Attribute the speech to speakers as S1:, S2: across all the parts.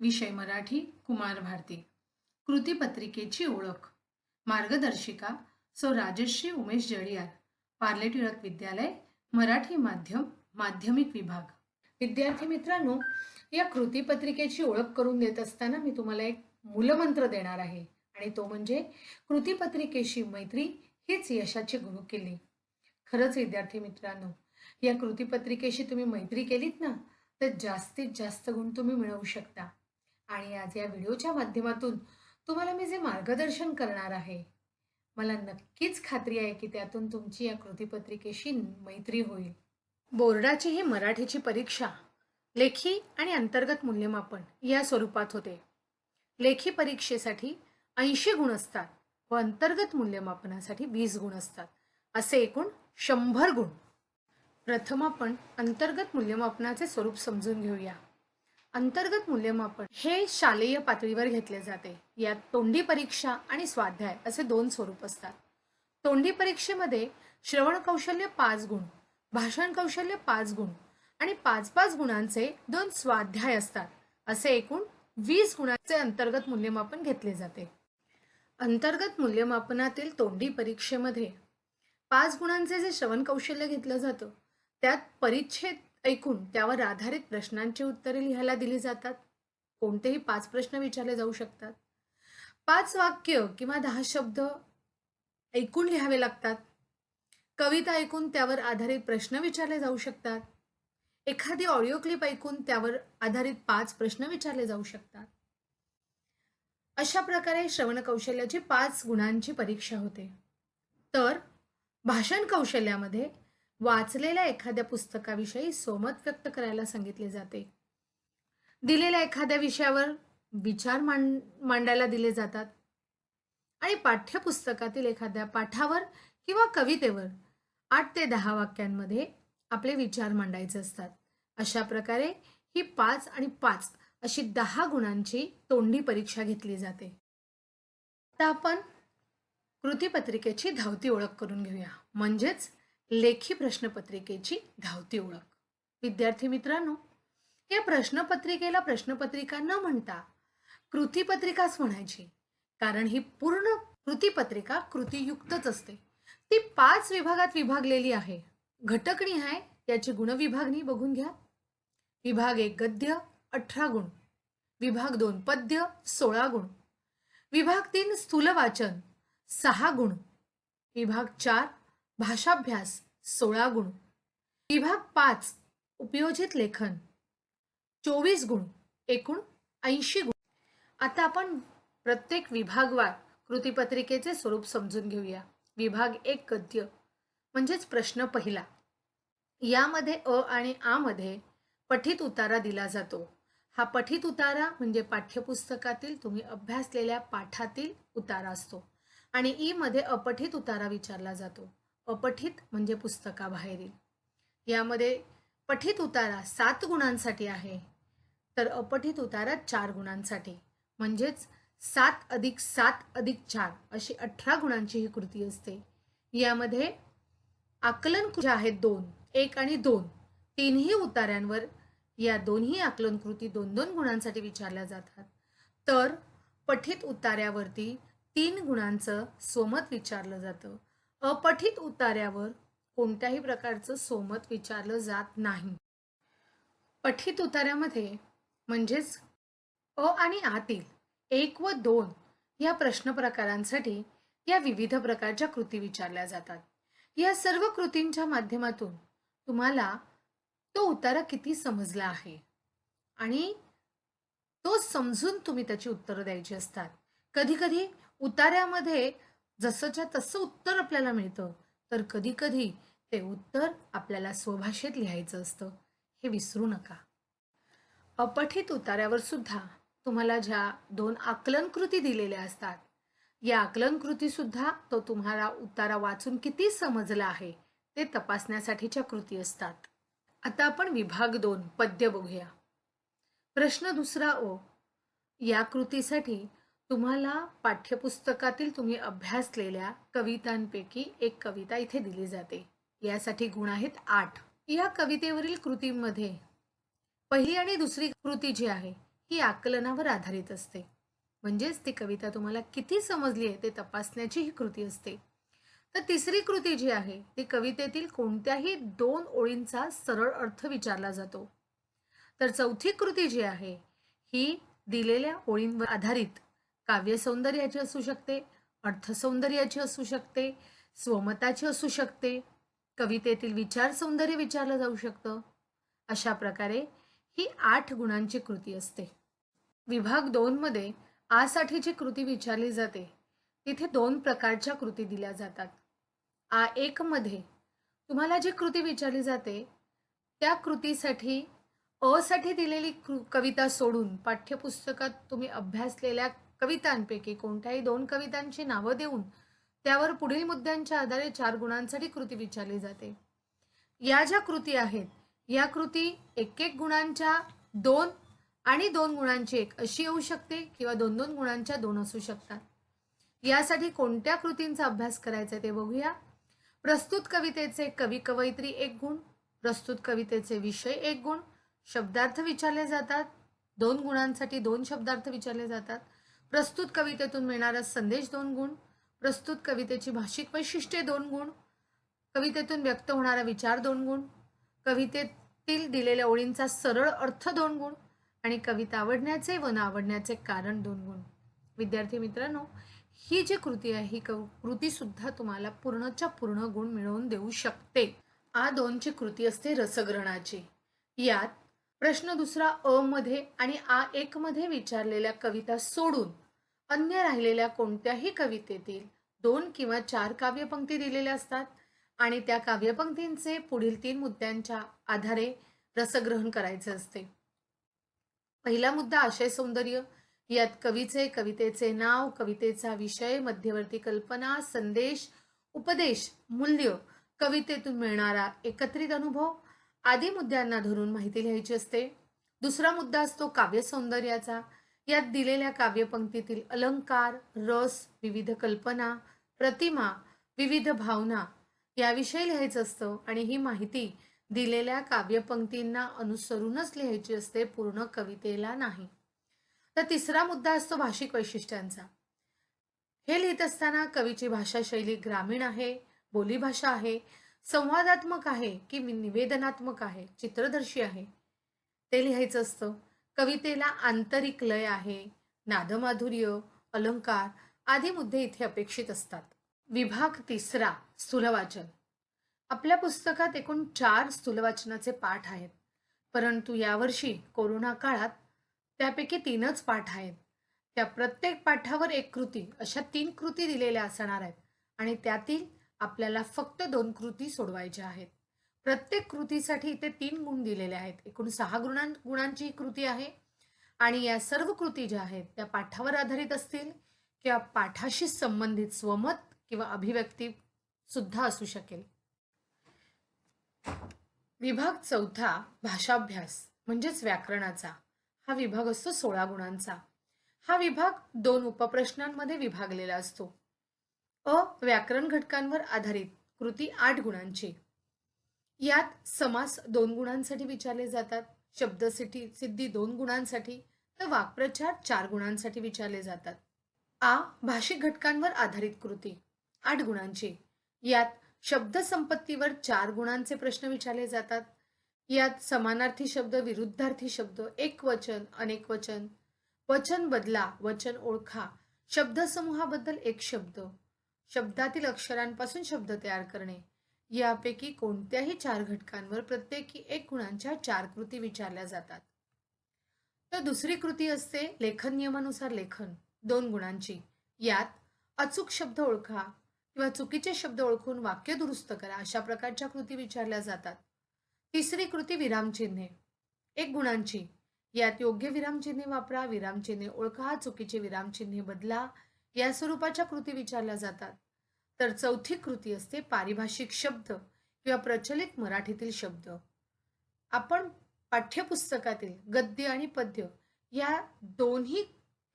S1: विषय मराठी कुमार भारती. कृतीपत्रिकेची ओळख. मार्गदर्शिका सौ राजश्री उमेश जळियार, पार्ले टिळक विद्यालय, मराठी माध्यम, माध्यमिक विभाग. विद्यार्थी मित्रांनो, या कृतीपत्रिकेची ओळख करून देत असताना मी तुम्हाला एक मूलमंत्र देणार आहे आणि तो म्हणजे कृतीपत्रिकेशी मैत्री हीच यशाची गुरुकिल्ली. खरंच विद्यार्थी मित्रांनो, या कृतीपत्रिकेशी तुम्ही मैत्री केलीत ना, तर जास्तीत जास्त गुण तुम्ही मिळवू शकता. आणि आज या व्हिडिओच्या माध्यमातून तुम्हाला मी जे मार्गदर्शन करणार आहे, मला नक्कीच खात्री आहे की त्यातून तुमची या कृतीपत्रिकेशी मैत्री होईल. बोर्डाची ही मराठीची परीक्षा लेखी आणि अंतर्गत मूल्यमापन या स्वरूपात होते. लेखी परीक्षेसाठी 80 गुण असतात व अंतर्गत मूल्यमापनासाठी 20 गुण असतात, असे एकूण 100 गुण. प्रथम आपण अंतर्गत मूल्यमापनाचे स्वरूप समजून घेऊया. अंतर्गत मूल्यमापन हे शालेय पातळीवर घेतले जाते. यात तोंडी परीक्षा आणि स्वाध्याय असे दोन स्वरूप असतात. तोंडी परीक्षेमध्ये श्रवण कौशल्य 5 गुण, भाषण कौशल्य 5 गुण आणि 5-5 गुणांचे 2 स्वाध्याय असतात. असे एकूण 20 गुणांचे अंतर्गत मूल्यमापन घेतले जाते. अंतर्गत मूल्यमापनातील तोंडी परीक्षेमध्ये 5 गुणांचे जे श्रवण कौशल्य घेतलं जातं, त्यात परिच्छेद ऐकून त्यावर आधारित प्रश्नांची उत्तरे लिहायला दिली जातात. कोणतेही 5 प्रश्न विचारले जाऊ शकतात. 5 वाक्य किंवा 10 शब्द ऐकून लिहावे लागतात. कविता ऐकून त्यावर आधारित प्रश्न विचारले जाऊ शकतात. एखादी ऑडिओ क्लिप ऐकून त्यावर आधारित 5 प्रश्न विचारले जाऊ शकतात. अशा प्रकारे श्रवण कौशल्याची 5 गुणांची परीक्षा होते. तर भाषण कौशल्यामध्ये वाचलेल्या एखाद्या पुस्तकाविषयी सोमत व्यक्त करायला सांगितले जाते. दिलेल्या एखाद्या विषयावर विचार मांडायला दिले जातात आणि पाठ्यपुस्तकातील एखाद्या पाठावर किंवा कवितेवर 8 ते 10 वाक्यांमध्ये आपले विचार मांडायचे असतात. अशा प्रकारे ही 5 आणि 5 अशी 10 गुणांची तोंडी परीक्षा घेतली जाते. आता आपण कृतीपत्रिकेची धावती ओळख करून घेऊया, म्हणजेच लेखी प्रश्नपत्रिकेची धावती ओळख. विद्यार्थी मित्रांनो, या प्रश्नपत्रिकेला प्रश्नपत्रिका न म्हणता कृतीपत्रिकाच म्हणायची, कारण ही पूर्ण कृतीपत्रिका कृतीयुक्तच असते. ती 5 विभागात विभागलेली आहे. घटकनिहाय याची गुणविभागणी बघून घ्या. विभाग 1 गद्य 18 गुण, विभाग 2 पद्य 16 गुण, विभाग 3 स्थूल वाचन 6 गुण, विभाग 4 भाषाभ्यास 16 गुण, विभाग 5 उपयोजित लेखन 24 गुण, एकूण 80 गुण. आता आपण प्रत्येक विभागवार कृतीपत्रिकेचे स्वरूप समजून घेऊया. विभाग 1 गद्य म्हणजेच प्रश्न पहिला. यामध्ये अ आणि आ मध्ये पठित उतारा दिला जातो. हा पठित उतारा म्हणजे पाठ्यपुस्तकातील तुम्ही अभ्यासलेल्या पाठातील उतारा असतो आणि ई मध्ये अपठित उतारा विचारला जातो. अपठित म्हणजे पुस्तकाबाहेरील. यामध्ये पठित उतारा 7 गुणांसाठी आहे, तर अपठित उतारा 4 गुणांसाठी, म्हणजेच 7 + 7 + 4 अशी 18 गुणांची ही कृती असते. यामध्ये आकलन जे आहेत 2, 1 आणि 2 तीनही उतार्यांवर या दोन्ही आकलन कृती 2-2 गुणांसाठी विचारल्या जातात. तर पठित उतार्यावरती 3 गुणांचं सोमत विचारलं जातं. अपठित उतार्यावर कोणत्याही प्रकारचं सोमत विचारलं जात नाही. पठित उतार्यामध्ये म्हणजेच अ आणि आतील 1 व 2 या प्रश्न प्रकारांसाठी या विविध प्रकारच्या कृती विचारल्या जातात. या सर्व कृतींच्या माध्यमातून तुम्हाला तो उतारा किती समजला आहे आणि तो समजून तुम्ही त्याची उत्तरं द्यायची असतात. कधी कधी उतार्यामध्ये जसंच्या तसं उत्तर आपल्याला मिळतं, तर कधी कधी ते उत्तर आपल्याला स्वभाषेत लिहायचं असतं. हे विसरू नका. अपठित उतार्यावर सुद्धा तुम्हाला ज्या 2 आकलन कृती दिलेल्या असतात, या आकलन कृती सुद्धा तो तुम्हाला उतारा वाचून किती समजला आहे ते तपासण्यासाठीच्या कृती असतात. आता आपण विभाग 2 पद्य बघूया. प्रश्न दुसरा ओ या कृतीसाठी तुम्हाला पाठ्यपुस्तकातील तुम्ही अभ्यासलेल्या कवितांपैकी एक कविता इथे दिली जाते. यासाठी गुण आहेत 8. या कवितेवरील कृतीमध्ये पहिली आणि दुसरी कृती जी आहे ही आकलनावर आधारित असते. म्हणजेच ती कविता तुम्हाला किती समजली आहे ते तपासण्याची ही कृती असते. तर तिसरी कृती जी आहे ती कवितेतील कोणत्याही 2 ओळींचा सरळ अर्थ विचारला जातो. तर चौथी कृती जी आहे ही दिलेल्या ओळींवर आधारित काव्य सौंदर्याची असू शकते, अर्थसौंदर्याची असू शकते, स्वमताची असू शकते, कवितेतील विचार सौंदर्य विचारलं जाऊ शकतं. अशा प्रकारे ही 8 गुणांची कृती असते. विभाग 2 मध्ये आ साठीची कृती विचारली जाते. तिथे 2 प्रकारच्या कृती दिल्या जातात. आ1 मध्ये तुम्हाला जी कृती विचारली जाते त्या कृतीसाठी अ साठी दिलेली कविता सोडून पाठ्यपुस्तकात तुम्ही अभ्यासलेल्या कवितांपैकी कोणत्याही 2 कवितांची नावं देऊन त्यावर पुढील मुद्द्यांच्या आधारे 4 गुणांसाठी कृती विचारली जाते. या ज्या कृती आहेत या कृती 1-1 गुणांच्या 2 आणि 2 गुणांची 1 अशी येऊ शकते किंवा 2-2 गुणांच्या 2 असू शकतात. यासाठी कोणत्या कृतींचा अभ्यास करायचा ते बघूया. प्रस्तुत कवितेचे कवी कवयित्री 1 गुण, प्रस्तुत कवितेचे विषय 1 गुण, शब्दार्थ विचारले जातात, 2 गुणांसाठी 2 शब्दार्थ विचारले जातात, प्रस्तुत कवितेतून मिळणारा संदेश 2 गुण, प्रस्तुत कवितेची भाषिक वैशिष्ट्ये 2 गुण, कवितेतून व्यक्त होणारा विचार 2 गुण, कवितेतील दिलेल्या ओळींचा सरळ अर्थ 2 गुण आणि कविता आवडण्याचे व न आवडण्याचे कारण 2 गुण. विद्यार्थी मित्रांनो, ही जी कृती आहे ही कृती सुद्धा तुम्हाला पूर्णच्या पूर्ण गुण मिळवून देऊ शकते. आ2 ची कृती असते रसग्रहणाची. यात प्रश्न दुसरा अ मध्ये आणि आ1 मध्ये विचारलेल्या कविता सोडून अन्य राहिलेल्या कोणत्याही कवितेतील 2 किंवा 4 काव्यपंक्ती दिलेल्या असतात आणि त्या काव्यपंक्तींचे पुढील 3 मुद्द्यांच्या आधारे रसग्रहण करायचे असते. पहिला मुद्दा आशय सौंदर्य. यात कवितेचे नाव, कवितेचा विषय, मध्यवर्ती कल्पना, संदेश, उपदेश, मूल्य, कवितेतून मिळणारा एकत्रित अनुभव आदी मुद्द्यांना धरून माहिती लिहायची असते. दुसरा मुद्दा असतो काव्य सौंदर्याचा. यात दिलेल्या काव्यपंक्तीतील अलंकार, रस, विविध कल्पना, प्रतिमा, विविध भावना याविषयी लिहायचं असतं आणि ही माहिती दिलेल्या काव्यपंक्तींना अनुसरूनच लिहायची असते, पूर्ण कवितेला नाही. तर तिसरा मुद्दा असतो भाषिक वैशिष्ट्यांचा. हे लिहित असताना कवीची भाषा शैली ग्रामीण आहे, बोलीभाषा आहे, संवादात्मक आहे की निवेदनात्मक आहे, चित्रदर्शी आहे ते लिहायचं असतं. कवितेला आंतरिक लय आहे, नादमाधुर्य, अलंकार आदी मुद्दे इथे अपेक्षित असतात. विभाग 3 स्थूलवाचन. आपल्या पुस्तकात एकूण 4 स्थूलवाचनाचे पाठ आहेत, परंतु यावर्षी कोरोना काळात त्यापैकी 3च पाठ आहेत. त्या प्रत्येक पाठावर 1 कृती अशा 3 कृती दिलेल्या असणार आहेत आणि त्यातील आपल्याला फक्त 2 कृती सोडवायच्या आहेत. प्रत्येक कृतीसाठी इथे 3 गुण दिलेले आहेत. एकूण 6 गुणांची कृती आहे आणि या सर्व कृती ज्या आहेत त्या पाठावर आधारित असतील किंवा पाठाशी संबंधित स्वमत किंवा अभिव्यक्ती सुद्धा असू शकेल. विभाग 4 भाषाभ्यास म्हणजेच व्याकरणाचा. हा विभाग असतो 16 गुणांचा. हा विभाग 2 उपप्रश्नांमध्ये विभागलेला असतो. व्याकरण घटकांवर आधारित कृती 8 गुणांची. यात समास 2 गुणांसाठी विचारले जातात, शब्दसिद्धी 2 गुणांसाठी तर वाक्प्रचार 4 गुणांसाठी विचारले जातात. भाषिक घटकांवर आधारित कृती 8 गुणांची. यात शब्द संपत्तीवर 4 गुणांचे प्रश्न विचारले जातात. यात समानार्थी शब्द, विरुद्धार्थी शब्द, एकवचन, अनेकवचन, वचन बदला, वचन ओळखा, शब्दसमूहाबद्दल 1 शब्द, शब्दातील अक्षरांपासून शब्द तयार करणे यापैकी कोणत्याही 4 घटकांवर प्रत्येकी 1 गुणांच्या 4 कृती विचारल्या जातात. तर दुसरी कृती असते लेखन नियमानुसार लेखन 2 गुणांची. यात अचूक शब्द ओळखा किंवा चुकीचे शब्द ओळखून वाक्य दुरुस्त करा अशा प्रकारच्या कृती विचारल्या जातात. तिसरी कृती विरामचिन्हे 1 गुणांची. यात योग्य विरामचिन्हे वापरा, विरामचिन्हे ओळखा, चुकीचे विरामचिन्हे बदला या स्वरूपाच्या कृती विचारल्या जातात. तर चौथी कृती असते पारिभाषिक शब्द किंवा प्रचलित मराठीतील शब्द. आपण पाठ्यपुस्तकातील गद्य आणि पद्य या दोन्ही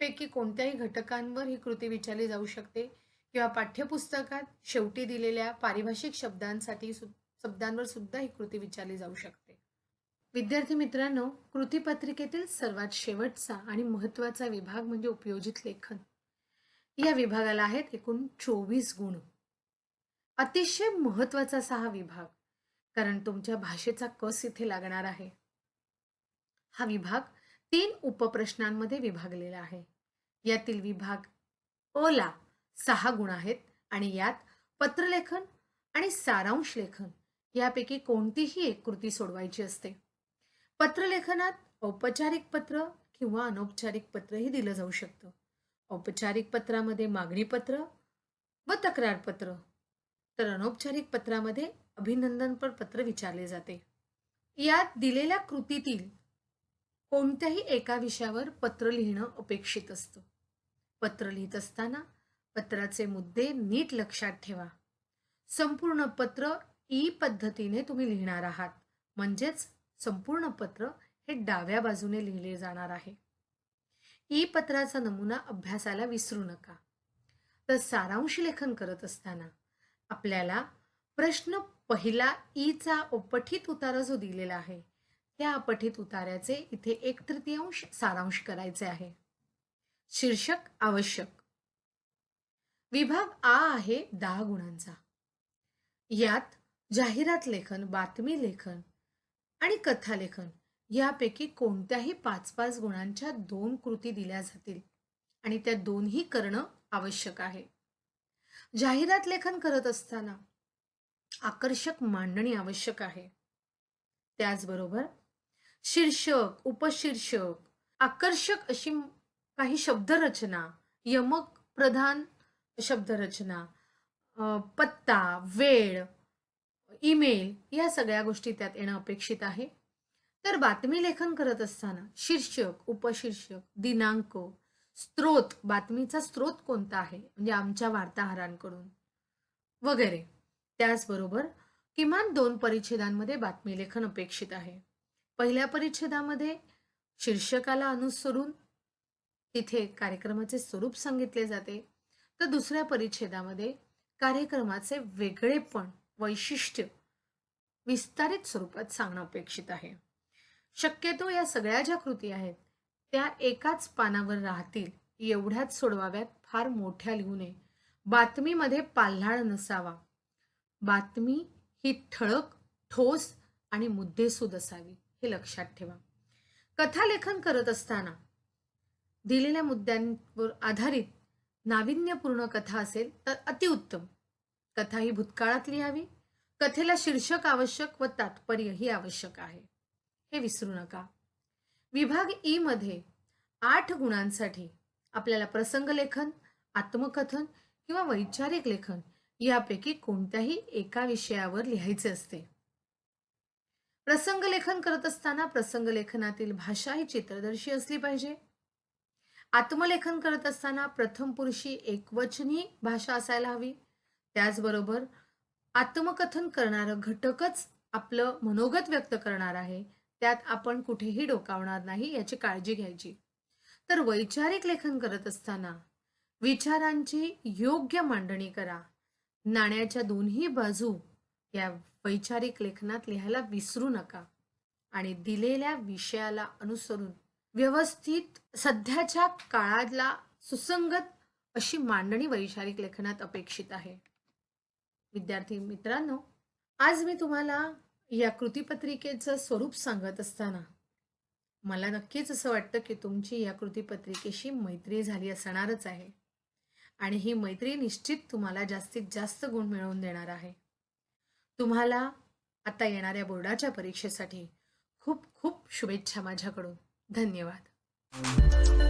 S1: पैकी कोणत्याही घटकांवर ही कृती विचारली जाऊ शकते किंवा पाठ्यपुस्तकात शेवटी दिलेल्या पारिभाषिक शब्दांवर सुद्धा ही कृती विचारली जाऊ शकते. विद्यार्थी मित्रांनो, कृतीपत्रिकेतील सर्वात शेवटचा आणि महत्त्वाचा विभाग म्हणजे उपयोजित लेखन. या विभागाला आहेत एकूण 24 गुण. अतिशय महत्त्वाचा असा हा विभाग, कारण तुमच्या भाषेचा कस इथे लागणार आहे. हा विभाग 3 उपप्रश्नांमध्ये विभागलेला आहे. यातील विभाग अ ला 6 गुण आहेत आणि यात पत्रलेखन आणि सारांश लेखन यापैकी कोणतीही एक कृती सोडवायची असते. पत्रलेखनात औपचारिक पत्र किंवा अनौपचारिक पत्रही दिलं जाऊ शकतं. औपचारिक पत्रामध्ये मागणी पत्र व तक्रार पत्र, तर अनौपचारिक पत्रामध्ये अभिनंदनपर पत्र विचारले जाते. यात दिलेल्या कृतीतील कोणत्याही एका विषयावर पत्र लिहिणं अपेक्षित असतं. पत्र लिहित असताना पत्राचे मुद्दे नीट लक्षात ठेवा. संपूर्ण पत्र ई पद्धतीने तुम्ही लिहिणार आहात, म्हणजेच संपूर्ण पत्र हे डाव्या बाजूने लिहिले जाणार आहे. ई पत्राचा नमुना अभ्यासाला विसरू नका. तर सारांश लेखन करत असताना आपल्याला प्रश्न पहिला ईचा अपठित उतारा जो दिलेला आहे, त्या अपठित उतार्याचे इथे 1/3 सारांश करायचे आहे. शीर्षक आवश्यक. विभाग आ आहे 10 गुणांचा. यात जाहिरात लेखन, बातमी लेखन आणि कथालेखन यापैकी कोणत्याही 5-5 गुणांच्या 2 कृती दिल्या जातील आणि त्या दोन्ही करणं आवश्यक आहे. जाहिरात लेखन करत असताना आकर्षक मांडणी आवश्यक आहे. त्याचबरोबर शीर्षक, उपशीर्षक, आकर्षक अशी काही शब्दरचना, यमक प्रधान शब्दरचना, पत्ता, वेळ, ईमेल या सगळ्या गोष्टी त्यात येणं अपेक्षित आहे. तर बातमी लेखन करत असताना शीर्षक, उपशीर्षक, दिनांक, स्रोत, बातमीचा स्रोत कोणता आहे म्हणजे आमच्या वार्ताहरांकडून वगैरे. त्याचबरोबर किमान 2 परिच्छेदांमध्ये बातमी लेखन अपेक्षित आहे. पहिल्या परिच्छेदामध्ये शीर्षकाला अनुसरून तिथे कार्यक्रमाचे स्वरूप सांगितले जाते, तर दुसऱ्या परिच्छेदामध्ये कार्यक्रमाचे वेगळेपण, वैशिष्ट्य विस्तारित स्वरूपात सांगणं अपेक्षित आहे. शक्यतो या सगळ्या ज्या कृती आहेत त्या एकाच पानावर राहतील एवढ्याच सोडवाव्यात, फार मोठ्या लिहू नये. बातमीमध्ये पाल्हाळ नसावा. बातमी ही ठळक, ठोस आणि मुद्देसूद असावी, हे लक्षात ठेवा. कथालेखन करत असताना दिलेल्या मुद्द्यांवर आधारित नाविन्यपूर्ण कथा असेल तर अतिउत्तम. कथा ही भूतकाळात लिहावी. कथेला शीर्षक आवश्यक व तात्पर्य ही आवश्यक आहे, हे विसरू नका. विभाग ई मध्ये 8 गुणांसाठी आपल्याला प्रसंगलेखन, आत्मकथन किंवा वैचारिक लेखन यापैकी कोणत्याही एका विषयावर लिहायचे असते. प्रसंगलेखन करत असताना प्रसंगलेखनातील भाषा ही चित्रदर्शी असली पाहिजे. आत्मलेखन करत असताना प्रथम पुरुषी एकवचनी भाषा असायला हवी. त्याचबरोबर आत्मकथन करणारं घटकच आपलं मनोगत व्यक्त करणार आहे, त्यात आपण कुठेही डोकावणार नाही याची काळजी घ्यायची. तर वैचारिक लेखन करत असताना विचारांची योग्य मांडणी करा. नाण्याच्या दोन्ही बाजू या वैचारिक लेखनात लिहायला विसरू नका आणि दिलेल्या विषयाला अनुसरून व्यवस्थित सध्याच्या काळाला सुसंगत अशी मांडणी वैचारिक लेखनात अपेक्षित आहे. विद्यार्थी मित्रांनो, आज मी तुम्हाला या कृतीपत्रिकेचं स्वरूप सांगत असताना मला नक्कीच असं वाटतं की तुमची या कृतीपत्रिकेशी मैत्री झाली असणारच आहे आणि ही मैत्री निश्चित तुम्हाला जास्तीत जास्त गुण मिळवून देणार आहे. तुम्हाला आता येणाऱ्या बोर्डाच्या परीक्षेसाठी खूप खूप शुभेच्छा माझ्याकडून. धन्यवाद.